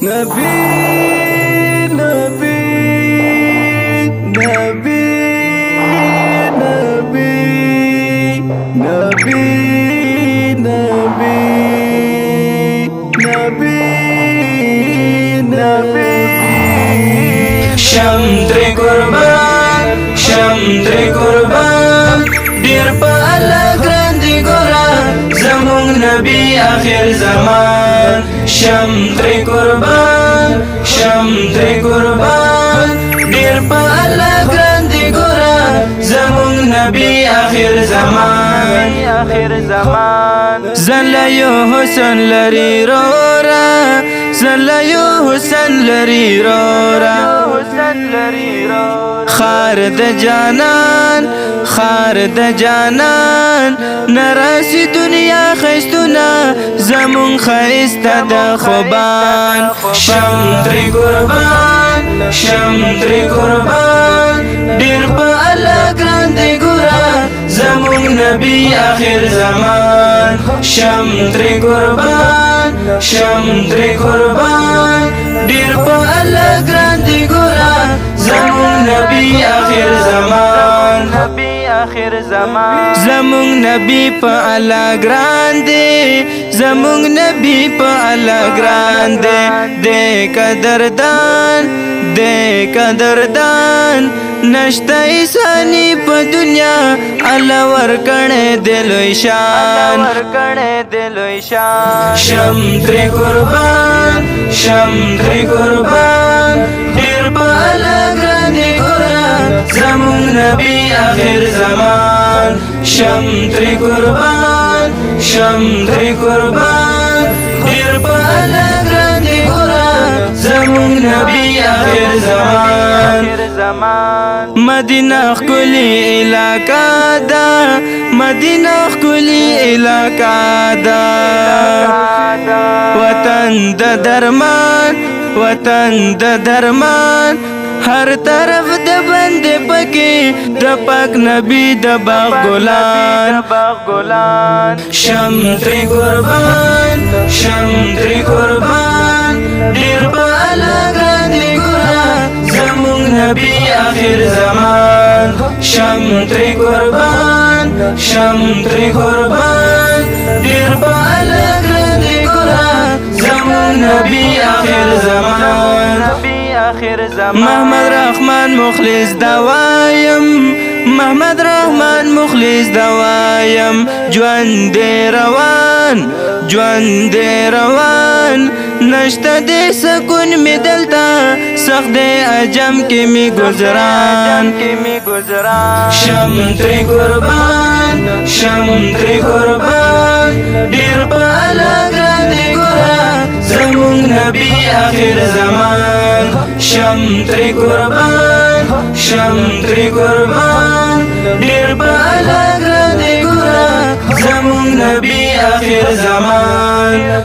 نبی نبی نبی نبی نبی نبی نبی نبی شم تری قربان دیر پا اللہ گراندی گورا زمون نبی آخر زمان شم تری قربان دیر پا اللہ گراندی گورا زمون نبی آخر زمان زلیو حسن لری رورا زلیو حسن لری رورا خار د جانان نراسی دنیا خیستونا زمون خیستا د خوبان شم تری قربان دیر پا اللہ گراندی گورا زمون نبی آخر زمان شم تری قربان دیر پا اللہ گراندی گورا زمون نبی آخر زمان زمون نبی پا اللہ گراندی زمون نبی پا اللہ گراندی دے قدردان نشتا ایسانی پا دنیا اللہ ورکنے دلوی شان شم تری قربان دیر پا اللہ گراندی گورا زمون نبی آخر زمان شم تری قربان دیر پا اللہ گراندی گورا زمون نبی آخر زمان مدینہ خکلی علاقہ دا وطن د درمان ہر طرف د بند پکی د پاک نبی د باغ گلان شم تری قربان دیر پا اللہ گراندی گورا زمون نبی آخر زمان شم تری قربان دیر پا اللہ گراندی گورا زمون نبی آخر زمان محمد رحمان مخلص دوایم ژوند روان نشتا دے سکون می دلتا سخت دے عجم کی می گزران شم تری قربان دیر پا اللہ گراندی گورا زمون نبی آخر زمان شم تری قربان دیر پا اللہ گراندی گورا زمون نبی آخر زمان